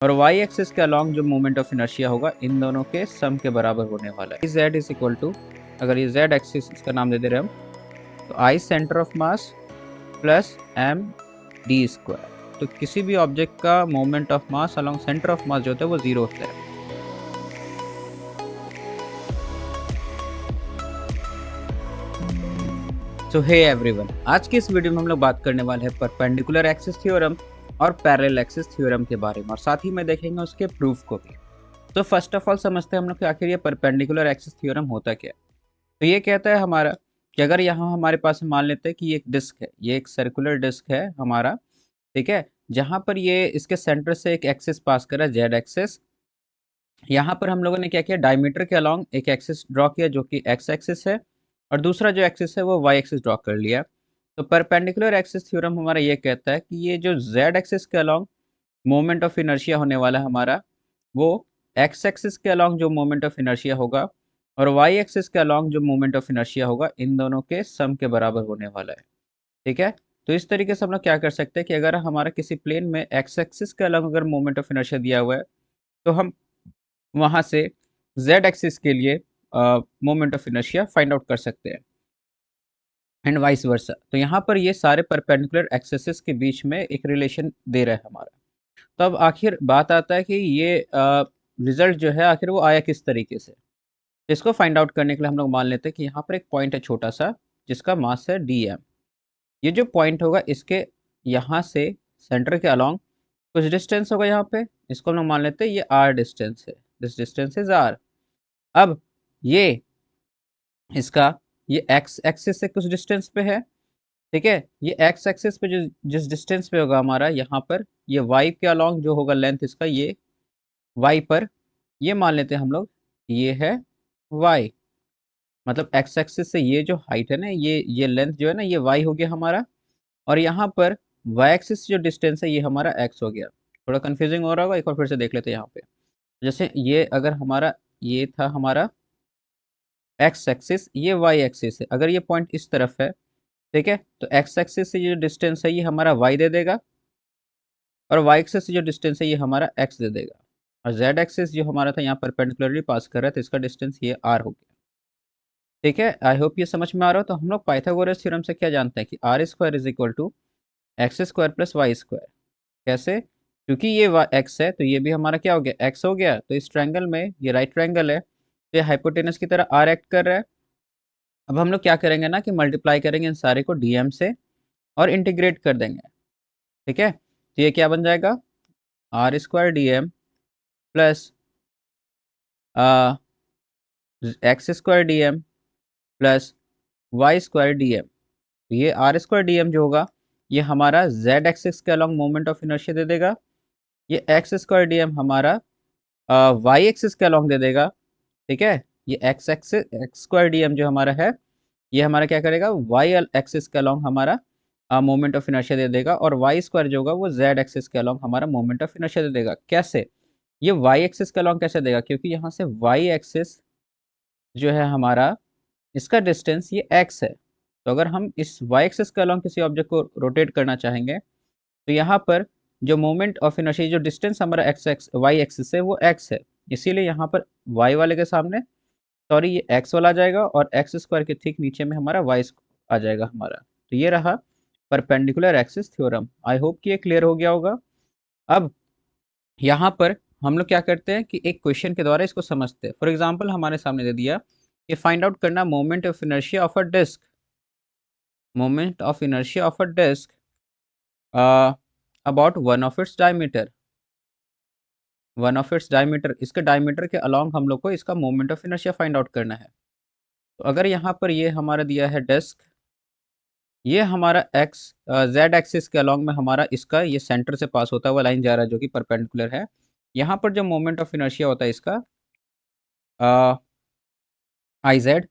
और Y axis के along जो मोमेंट ऑफ इनर्शिया होगा इन दोनों के सम के बराबर होने वाला है। जेड इज इक्वल टू, अगर ये जेड एक्सिस इसका नाम दे दे रहे हम, तो I centre of mass plus M D square. तो किसी भी ऑब्जेक्ट का moment of mass along centre of mass जो होता है वो जीरो होता है। सो हे एवरीवन, आज की इस वीडियो में हम लोग बात करने वाले हैं परपेंडिकुलर एक्सिस थ्योरम और पैरेलल एक्सिस थ्योरम के बारे में, और साथ ही में देखेंगे उसके प्रूफ को भी। तो फर्स्ट ऑफ ऑल समझते हैं हम लोग कि आखिर ये परपेंडिकुलर एक्सिस थ्योरम होता क्या है। तो ये कहता है हमारा कि अगर यहाँ हमारे पास मान लेते हैं कि ये एक डिस्क है, ये एक सर्कुलर डिस्क है हमारा, ठीक है, जहाँ पर ये इसके सेंटर से एक एक्सिस पास कर रहा है, जेड एक्सिस। यहाँ पर हम लोगों ने क्या किया, डायमीटर के अलॉन्ग एक एक्सिस ड्रॉ किया जो कि एक्स एक्सिस है, और दूसरा जो एक्सिस है वो वाई एक्सिस ड्रॉ कर लिया। तो परपेंडिकुलर एक्सिस थ्योरम हमारा ये कहता है कि ये जो जेड एक्सिस के अलॉन्ग मोमेंट ऑफ इनर्शिया होने वाला है हमारा, वो एक्स एक्सिस के अलॉन्ग जो मोमेंट ऑफ इनर्शिया होगा और वाई एक्सिस के अलॉन्ग जो मोमेंट ऑफ इनर्शिया होगा इन दोनों के सम के बराबर होने वाला है। ठीक है, तो इस तरीके से हम लोग क्या कर सकते हैं कि अगर हमारा किसी प्लेन में एक्स एक्सिस के अलॉन्ग अगर मोमेंट ऑफ इनर्शिया दिया हुआ है, तो हम वहां से जेड एक्सिस के लिए moment of inertia find out कर सकते हैं, एंड वाइस वर्सा। तो यहाँ पर ये सारे परपेंडिकुलर एक्सिस के बीच में एक रिलेशन दे रहा है हमारा। तो अब आखिर बात आता है कि ये रिजल्ट जो है आखिर वो आया किस तरीके से। इसको फाइंड आउट करने के लिए हम लोग मान लेते हैं कि यहाँ पर एक पॉइंट है छोटा सा, जिसका मास है डी एम। ये जो पॉइंट होगा इसके यहाँ से सेंटर के अलॉन्ग कुछ डिस्टेंस होगा यहाँ पे, इसको हम लोग मान लेते हैं ये आर डिस्टेंस है, दिस डिस्टेंस इज आर। अब ये इसका ये एक्स एक्सिस से कुछ डिस्टेंस पे है, ठीक है। ये एक्स एक्सिस पे जो जिस डिस्टेंस पे होगा हमारा यहाँ पर, ये वाई के अलॉन्ग जो होगा लेंथ इसका, ये वाई पर, ये मान लेते हैं हम लोग ये है वाई। मतलब एक्स एक्सिस से ये जो हाइट है ना, ये लेंथ जो है ना, ये वाई हो गया हमारा। और यहाँ पर वाई एक्सिस जो डिस्टेंस है ये हमारा एक्स हो गया। थोड़ा कंफ्यूजिंग हो रहा होगा, एक बार फिर से देख लेते हैं यहाँ पे। जैसे ये अगर हमारा ये था हमारा एक्स एक्सिस, ये वाई एक्सिस है, अगर ये पॉइंट इस तरफ है, ठीक है, तो एक्स एक्सिस से ये जो डिस्टेंस है ये हमारा वाई दे देगा, और वाई एक्सिस से जो डिस्टेंस है ये हमारा एक्स दे देगा। और जेड एक्सिस जो हमारा था यहाँ परपेंडिकुलरली पास कर रहा है, तो इसका डिस्टेंस ये आर हो गया। ठीक है, आई होप ये समझ में आ रहा हो। तो हम लोग पाइथागोरस थ्योरम से क्या जानते हैं कि R square is equal to X square plus Y square. कैसे? क्योंकि ये एक्स है तो ये भी हमारा क्या हो गया, एक्स हो गया। तो इस ट्रायंगल में ये राइट ट्रायंगल है, तो ये हाइपोटेनस की तरह आर एक्ट कर रहा है। अब हम लोग क्या करेंगे ना कि मल्टीप्लाई करेंगे इन सारे को डीएम से और इंटीग्रेट कर देंगे। ठीक है, तो ये क्या बन जाएगा, R square D M plus X square D M plus Y square D M. तो ये आर स्क्वायर डी एम जो होगा ये हमारा जेड एक्सिस के अलॉन्ग मोमेंट ऑफ इनर्शिया दे देगा, ये एक्स स्क्वायर डी एम हमारा वाई एक्सिस के अलॉन्ग दे देगा। ठीक है, ये X axis X square D M जो हमारा है ये हमारा क्या करेगा, वाई एक्सिस के अलॉन्ग हमारा मोमेंट ऑफ इनर्शिया दे देगा, और वाई स्क्वायर जो होगा वो जेड एक्सिस के अलॉन्ग हमारा मोमेंट ऑफ इनर्शिया दे देगा। कैसे? ये वाई एक्सिस के अलॉन्ग कैसे देगा, क्योंकि यहाँ से वाई एक्सिस जो है हमारा, इसका डिस्टेंस ये एक्स है। तो अगर हम इस वाई एक्सिस के अलॉन्ग किसी ऑब्जेक्ट को रोटेट करना चाहेंगे, तो यहाँ पर जो मोमेंट ऑफ इनर्शिया, जो डिस्टेंस हमारा एक्स एक्स वाई एक्सिस है वो एक्स है, इसीलिए यहाँ पर वाई वाले के सामने, सॉरी, ये एक्स वाला आ जाएगा, और एक्स स्क्वायर के ठीक नीचे में हमारा वाई आ जाएगा हमारा। तो ये रहा perpendicular axis theorem. I hope कि ये क्लियर हो गया होगा। अब यहाँ पर हम लोग क्या करते हैं कि एक क्वेश्चन के द्वारा इसको समझते हैं। फॉर एग्जाम्पल हमारे सामने दे दिया कि फाइंड आउट करना moment of inertia of a disc, moment of inertia of a disc about one of its diameter, इसके डायमीटर के अलॉन्ग हम लोग को इसका moment of inertia find out करना है। तो अगर यहाँ पर ये हमारा दिया है डिस्क, ये हमारा एक्स जेड एक्सिस के अलॉन्ग में हमारा इसका ये सेंटर से पास होता हुआ लाइन जा रहा है जो कि परपेंडिकुलर है। यहाँ पर जो मोमेंट ऑफ इनर्शिया होता है इसका आई जेड,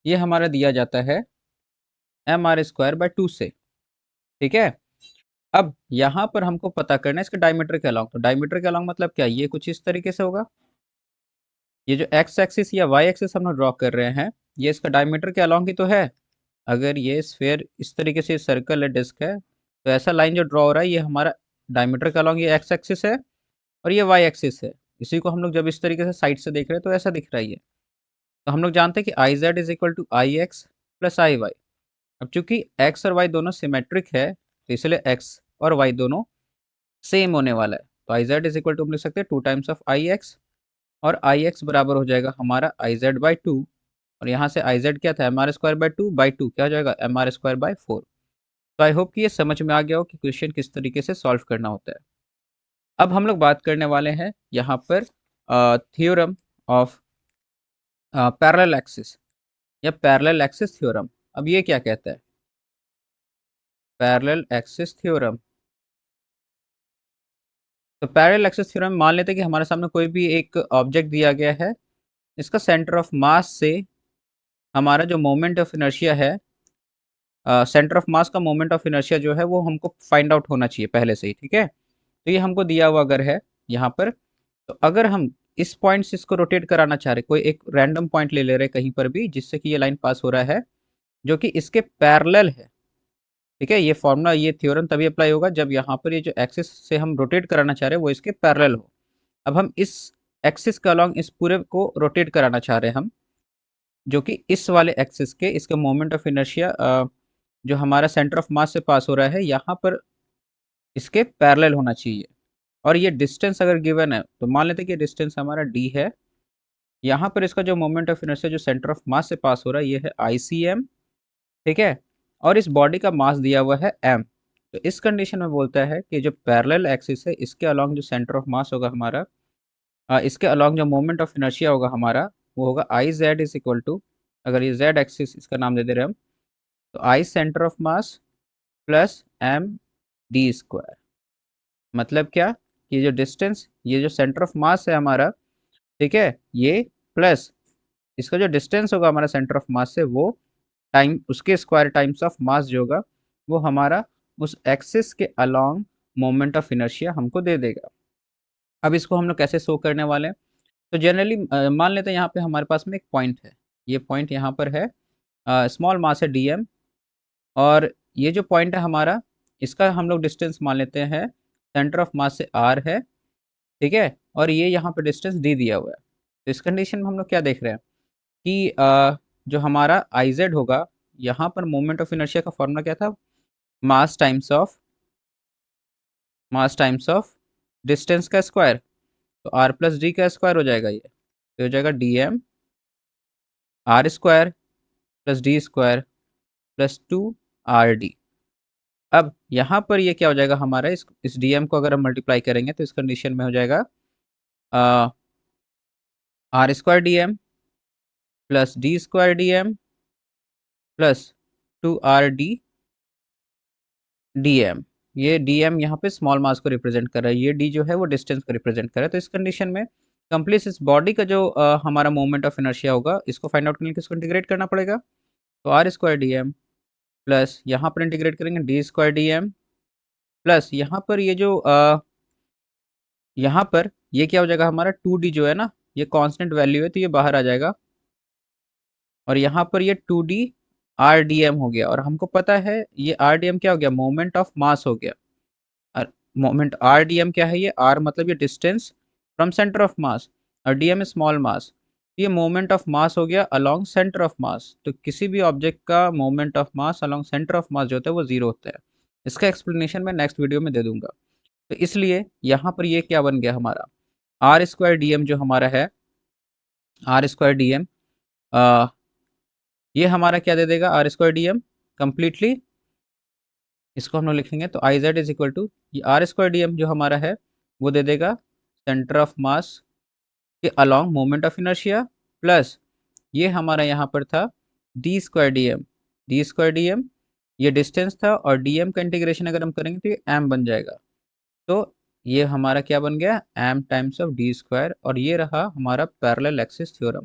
ये हमारा दिया जाता है एम आर स्क्वायर बाय 2 से। ठीक है, अब यहाँ पर हमको पता करना है इसके डायमीटर के अलॉन्ग। तो डायमीटर के अलॉन्ग मतलब क्या, ये कुछ इस तरीके से होगा। ये जो एक्स एक्सिस या वाई एक्सिस हम लोग ड्रॉ कर रहे हैं, ये इसका डायमीटर के अलॉन्ग ही तो है। अगर ये स्फेयर इस तरीके से सर्कल है, डिस्क है, तो ऐसा लाइन जो ड्रॉ हो रहा है ये हमारा डायमीटर के अलॉन्ग ये एक्स एक्सिस है। और ये वाई एक्सिस है। इसी को हम लोग जब इस तरीके से साइड से देख रहे हैं तो ऐसा दिख रहा है ये। तो हम लोग जानते हैं कि I Z is equal to I X plus I Y. अब चूंकि एक्स और वाई दोनों सिमेट्रिक है तो इसलिए एक्स और वाई दोनों सेम होने वाला है। तो I Z is equal to हम लिख सकते हैं 2 टाइम्स ऑफ आई एक्स, और आई एक्स बराबर हो जाएगा हमारा आई जेड बाई 2। और यहाँ से आई जेड क्या था, M R square by two क्या हो जाएगा, एम आर स्क्वायर बाई 4। तो आई होप कि ये समझ में आ गया हो कि क्वेश्चन किस तरीके से सॉल्व करना होता है। अब हम लोग बात करने वाले हैं यहाँ पर थ्योरम ऑफ पैरेलल एक्सिस या पैरेलल एक्सिस थ्योरम। अब ये क्या कहता है, पैरेलल एक्सिस थ्योरम। तो पैरेलल एक्सिस थ्योरम मान लेते हैं कि हमारे सामने कोई भी एक ऑब्जेक्ट दिया गया है, इसका सेंटर ऑफ मास से हमारा जो मोमेंट ऑफ इनर्शिया है, सेंटर ऑफ मास का मोमेंट ऑफ इनर्शिया जो है वो हमको फाइंड आउट होना चाहिए पहले से ही, ठीक है। तो ये हमको दिया हुआ अगर है यहाँ पर, तो अगर हम इस पॉइंट से इसको रोटेट कराना चाह रहे, कोई एक रैंडम पॉइंट ले ले रहे कहीं पर भी जिससे कि ये लाइन पास हो रहा है जो कि इसके पैरेलल है, ठीक है। ये फॉर्मूला, ये थ्योरम तभी अप्लाई होगा जब यहाँ पर ये जो एक्सिस से हम रोटेट कराना चाह रहे हैं वो इसके पैरेलल हो। अब हम इस एक्सिस के अलॉन्ग इस पूरे को रोटेट कराना चाह रहे हैं हम, जो कि इस वाले एक्सिस के, इसका मोमेंट ऑफ इनर्शिया जो हमारा सेंटर ऑफ मास से पास हो रहा है यहाँ पर इसके पैरेलल होना चाहिए। और ये डिस्टेंस अगर गिवन है तो मान लेते हैं कि डिस्टेंस हमारा डी है। यहाँ पर इसका जो मोमेंट ऑफ इनर्शिया जो सेंटर ऑफ मास से पास हो रहा है ये है आई सी एम, ठीक है। और इस बॉडी का मास दिया हुआ है एम। तो इस कंडीशन में बोलता है कि जो पैरेलल एक्सिस है इसके अलॉन्ग जो सेंटर ऑफ मास होगा हमारा, इसके अलॉन्ग जो मोमेंट ऑफ इनर्शिया होगा हमारा, वो होगा I Z is equal to, अगर ये जेड एक्सिस इसका नाम दे दे रहे हम, तो I centre of mass plus M D square. मतलब क्या, ये जो डिस्टेंस, ये जो सेंटर ऑफ मास है हमारा, ठीक है, ये प्लस इसका जो डिस्टेंस होगा हमारा सेंटर ऑफ मास से, वो टाइम उसके स्क्वायर टाइम्स ऑफ मास जो होगा वो हमारा उस एक्सिस के अलोंग मोमेंट ऑफ इनर्शिया हमको दे देगा। अब इसको हम लोग कैसे शो करने वाले हैं, तो जनरली मान लेते हैं यहाँ पे हमारे पास में एक पॉइंट है, ये पॉइंट यहाँ पर है, स्मॉल मास है डी एम, और ये जो पॉइंट है हमारा, इसका हम लोग डिस्टेंस मान लेते हैं सेंटर ऑफ मास से आर है, ठीक है। और ये यहाँ पे डिस्टेंस डी दिया हुआ है। तो इस कंडीशन में हम लोग क्या देख रहे हैं कि जो हमारा आई जेड होगा, यहाँ पर मोमेंट ऑफ इनर्शिया का फॉर्मूला क्या था, मास टाइम्स ऑफ डिस्टेंस का स्क्वायर, तो आर प्लस डी का स्क्वायर हो जाएगा, ये तो हो जाएगा D M R square plus D square plus 2 RD। अब यहाँ पर ये क्या हो जाएगा हमारा, इस डीएम को अगर हम मल्टीप्लाई करेंगे तो इस कंडीशन में हो जाएगा R square D M plus D square D M plus 2 RD D M. ये डी एम यहाँ पे स्मॉल मास को रिप्रेजेंट कर रहा है, ये डी जो है वो डिस्टेंस को रिप्रेजेंट कर रहा है। तो इस कंडीशन में कंप्लीट इस बॉडी का जो हमारा मोमेंट ऑफ इनर्शिया होगा, इसको फाइंड आउट करने के लिए इसको इंटीग्रेट करना पड़ेगा। तो R square D M plus यहाँ पर इंटीग्रेट करेंगे D square D M plus यहाँ पर ये जो यहाँ पर ये क्या हो जाएगा हमारा 2D जो है ना, ये कांस्टेंट वैल्यू है तो ये बाहर आ जाएगा, और यहाँ पर ये 2D RDM हो गया। और हमको पता है ये RDM क्या हो गया, मोमेंट ऑफ मास हो गया। और मोमेंट RDM क्या है, ये R मतलब ये डिस्टेंस फ्रॉम सेंटर ऑफ मास, और DM स्मॉल मास, ये मोमेंट ऑफ मास हो गया अलोंग सेंटर ऑफ मास। तो किसी भी ऑब्जेक्ट का moment of mass along centre of mass जो होता है वो 0 होता है। इसका एक्सप्लेनेशन मैं नेक्स्ट वीडियो में दे दूंगा। तो इसलिए यहाँ पर ये क्या बन गया हमारा, आर स्क्वायर डी एम जो हमारा है, आर स्क्वायर डी एम, ये हमारा क्या दे देगा, R square D M completely, इसको हम लोग लिखेंगे तो I Z is equal to, ये आर स्क्वायर डी एम जो हमारा है वो दे देगा सेंटर ऑफ मास के along moment of inertia, plus ये हमारा यहाँ पर था D square D M, D square D M ये डिस्टेंस था, और डी एम का इंटीग्रेशन अगर हम करेंगे तो ये एम बन जाएगा। तो ये हमारा क्या बन गया, M times of D square, और ये रहा हमारा पैरेलल एक्सिस थ्योरम।